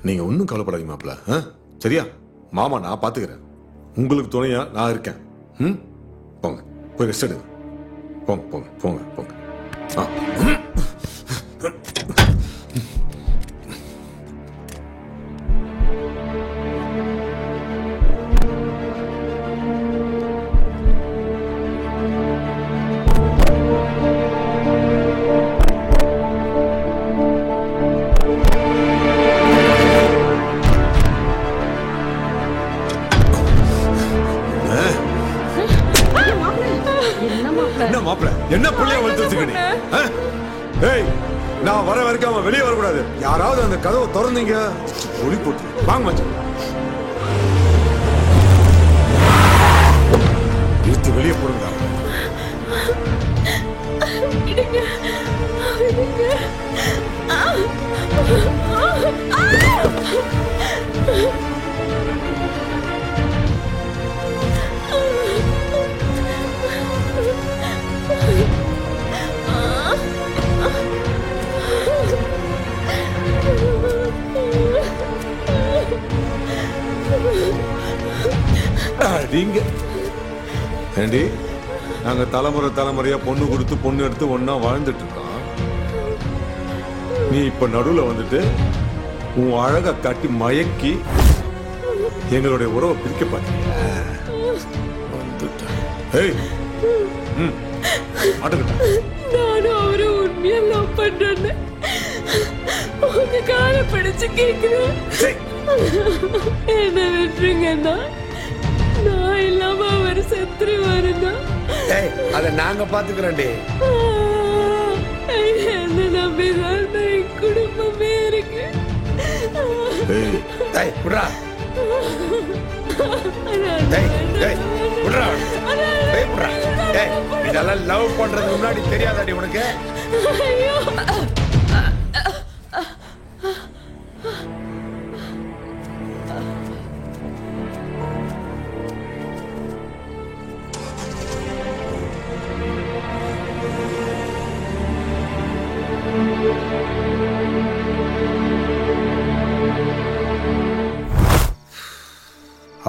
நீங்க ஒன்றும் கவலைப்படாதீங்க மாப்பிள்ள. சரியா? மாமா நான் பாத்துக்கிறேன். உங்களுக்கு துணையா நான் இருக்கேன். போங்க, போய் ரெஸ்ட் எடுங்க. போங்க போங்க போங்க போங்க. என்ன பிள்ளைய வளர்த்துச்சுக்கணி? நான் வர வரைக்கும் அவன் வெளியே வரக்கூடாது. யாராவது அந்த கதவை திறந்தீங்க ஒளி போட்டு வாங்க மச்சான். எடுத்து வெளியே போடுங்க. ஏண்டி நாங்க தலைமுறை தலைமுறையா பொண்ணு கொடுத்து பொண்ணு எடுத்து ஒன்னா வாழ்ந்துட்டு இருக்கோம். நீ இப்ப நடுவுல வந்துட்டு உன் அழக காட்டி மயக்கி எங்களுடைய உறவை பிரிக்க பாத்தீங்க. நானும் அவரை உண்மையா லவ் பண்றேன்னு உங்க காலை பிடிச்சு கேக்குறேன். என்ன விட்டுருங்கன்னா நான் இல்லாம அவர் செத்துருவாருன்னா அத நாங்க பாத்துக்கிறோம். என்ன நம்பிதான் என் குடும்பமே இருக்கு. இதெல்லாம் லவ் பண்றதுக்கு முன்னாடி தெரியாதாடி உனக்கு?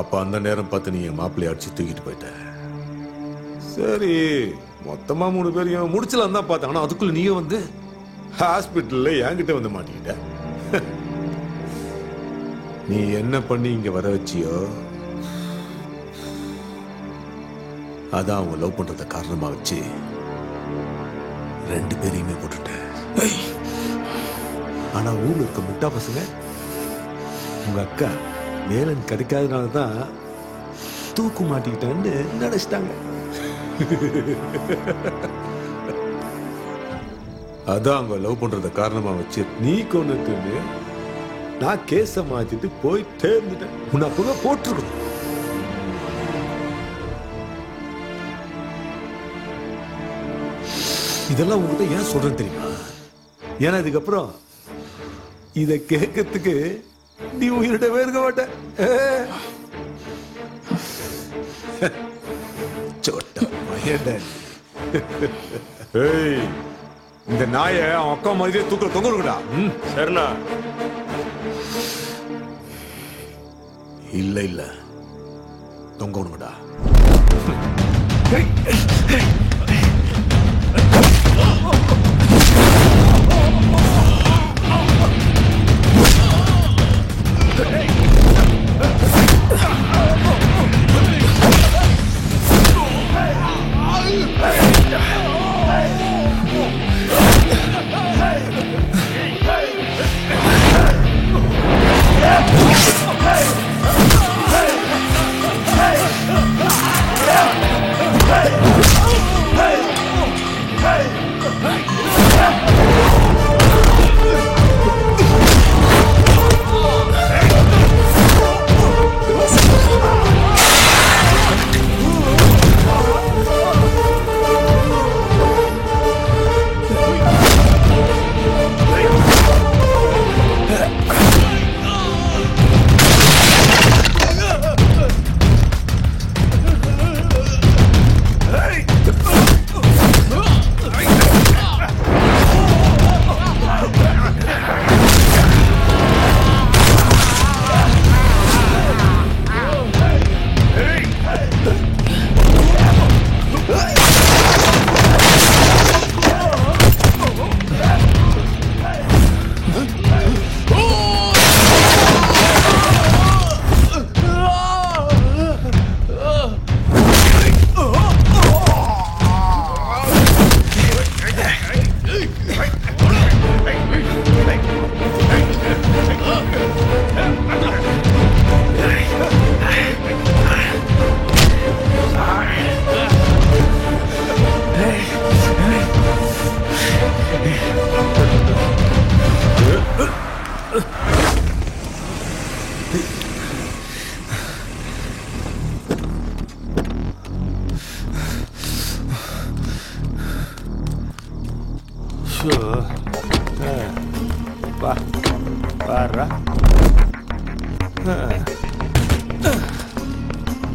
அப்ப அந்த நேரம் பார்த்து நீ என் மாப்பிள்ளைய அடிச்சு தூக்கிட்டு போயிட்ட. சரி, மொத்தமா 3 பேரையும் முடிச்சலாம் தான் பார்த்தேன். ஆனா அதுக்குள்ள நீயே வந்து ஹாஸ்பிட்டல்ல என்கிட்ட வந்து மாட்டிக்கிட்ட. நீ என்ன பண்ணி இங்க வர வச்சியோ அதான் அவங்க லவ் பண்றத காரணமா வச்சு 2 பேரையுமே போட்டுட்ட. ஆனா ஊர்ல இருக்க முட்டா பசங்க உங்க அக்கா வேலன் கிடைக்காதனாலதான் தூக்கு மாட்டிக்கிட்டான்னு நினைச்சிட்டாங்க. அதான் அவங்க லவ் பண்றத காரணமா வச்சு நீ கொண்டுட்டு நான் கேஸ மாத்திட்டு போயிட்டே இருந்துட்டேன். உன்னை அப்பவே போட்டிருக்கணும். இதெல்லாம் உங்ககிட்ட ஏன் சொல்றேன் தெரியுமா? ஏன்னா இதுக்கப்புறம் இத கேட்கறதுக்கு நீ உயிரிடவே இருக்க மாட்ட. இந்த நாய அவன் அக்கா மாதிரியே தூக்க தொங்குறா. சரிண்ணா. இல்ல இல்ல தொங்கணுடா. Hey!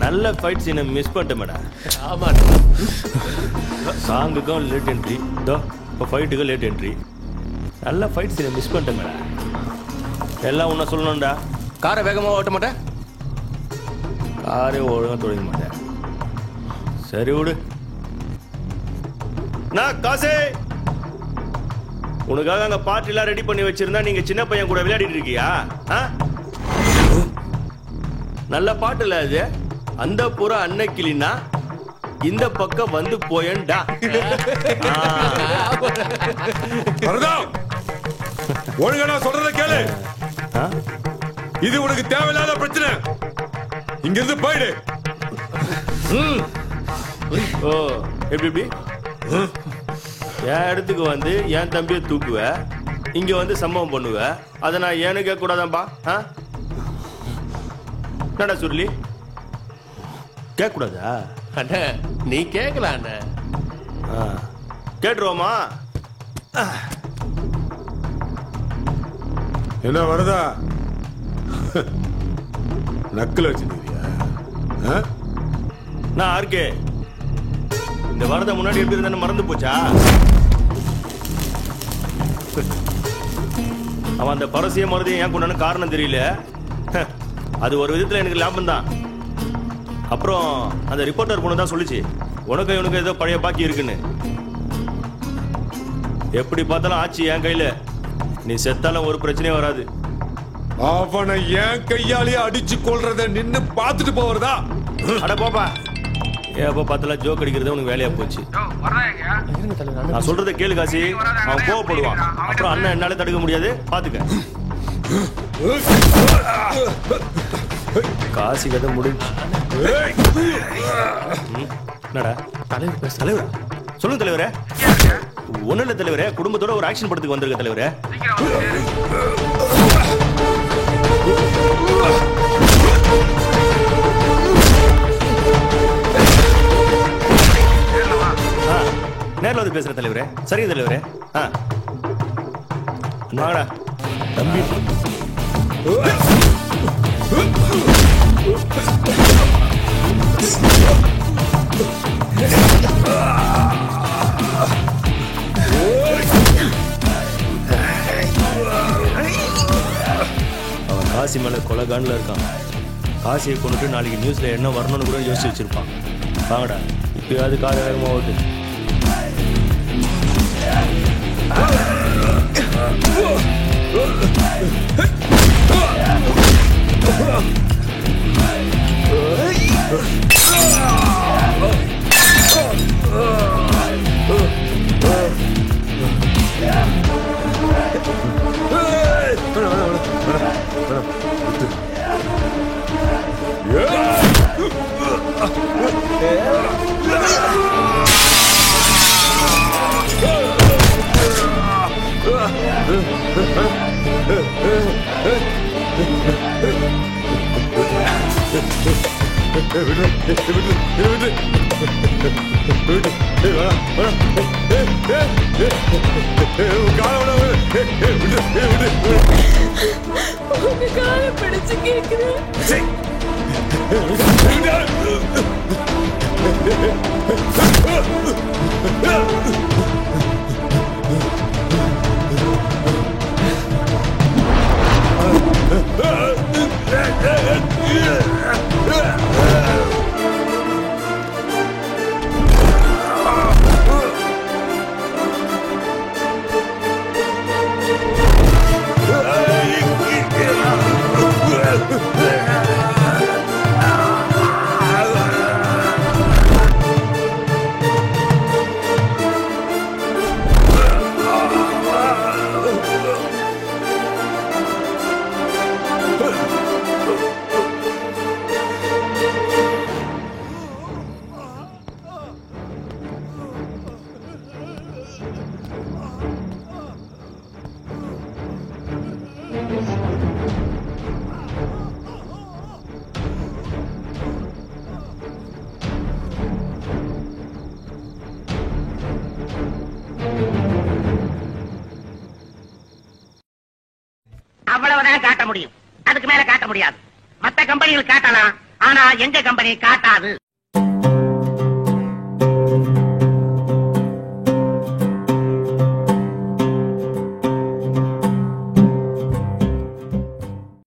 நல்ல ஃபைட் சீனை மிஸ் பண்ணிட்டேன் மேடம். ஆமா, சாங்குக்கும் லேட் என்ட்ரி, இப்போ ஃபைட்டுக்கும் லேட் என்ட்ரி. நல்ல ஃபைட் சீனை மிஸ் பண்ணிட்டேன் மேடம். எல்லாம் ஒன்றும் சொல்லணும்டா. காரை வேகமாக ஓட்ட மாட்டேன், காரே ஒழுங்காக தொடங்க மாட்டேன். சரி விடு. நான் காசே உனக்காக அங்கே பார்ட்டிலாம் ரெடி பண்ணி வச்சிருந்தா நீங்க சின்ன பையன் கூட விளையாடிட்டு இருக்கியா? நல்ல பாட்டு இல்ல அது. அந்த புற அன்னைக்கிளினா இந்த பக்கம் வந்து போயண்டா. ஒழுங்கா நான் சொல்றத கேளு. இது உனக்கு தேவையில்லாத பிரச்சனை. இங்க இருந்து போயிடு. ஓ எப்படி என் இடத்துக்கு வந்து என் தம்பியை தூக்குவ, இங்க வந்து சம்பவம் பண்ணுவ. அதை நான் ஏன்னு கேட்க கூடாதான்பா? என்னடா சொல்லி கேட்க கூடாதா? அண்ணே நீ கேட்கல அண்ணே. கேட்டுருவோமா? என்ன வருதா நக்கல் வச்சுக்கிறியா? நான் ஆர்கே இந்த வரத முன்னாடி எப்படி இருந்தானு மறந்து போச்சா? அவன் அந்த பரசிய மருதையும் ஏன் கொண்டான்னு காரணம் தெரியல. அது ஒரு விதத்துல எனக்கு லாபம் தான். அப்புறம் அந்த ரிப்போர்ட்டர் பொண்ணு தான் சொல்லிச்சு உனக்கு இவனுக்கு ஏதோ பழைய பாக்கி இருக்குன்னு. எப்படி பார்த்தாலும் ஆச்சு என் கையில. நீ செத்தாலும் ஒரு பிரச்சனையும் வராது. அவனை என் கையாலேயே அடிச்சு கொள்றத நின்னு பார்த்துட்டு போவதா? அட போப்பா, எப்ப பார்த்தாலும் ஜோக் அடிக்கிறது உனக்கு வேலையா போச்சு. நான் சொல்றதை கேளு காசி. அவன் கோவப்படுவான். அப்புறம் அண்ணன் என்னால தடுக்க முடியாது, பாத்துக்க. காசி கதை முடிஞ்சு. என்னடா தலைவரா? சொல்லுங்க தலைவரே. ஒண்ணு இல்ல தலைவரே, குடும்பத்தோட ஒரு ஆக்ஷன் படத்துக்கு வந்திருக்க தலைவரே. நேரில் வந்து பேசுற தலைவரே. சரிங்க தலைவரே. வாங்கடா தம்பி. அவன் காசி மேல கொலைகான்ல இருக்கான். காசியை கொண்டுட்டு நாளைக்கு நியூஸ்ல என்ன வரணும்னு கூட யோசிச்சு வச்சிருப்பான். வாங்கடா இப்பயாவது காரை வேகமா ஓட்டு. காலை பிடிச்சு கேட்கிறேன். முடியும், அதுக்கு மேல காட்ட முடியாது. மத்த கம்பெனிகள் காட்டலாம், ஆனா எங்க கம்பெனி காட்டாது.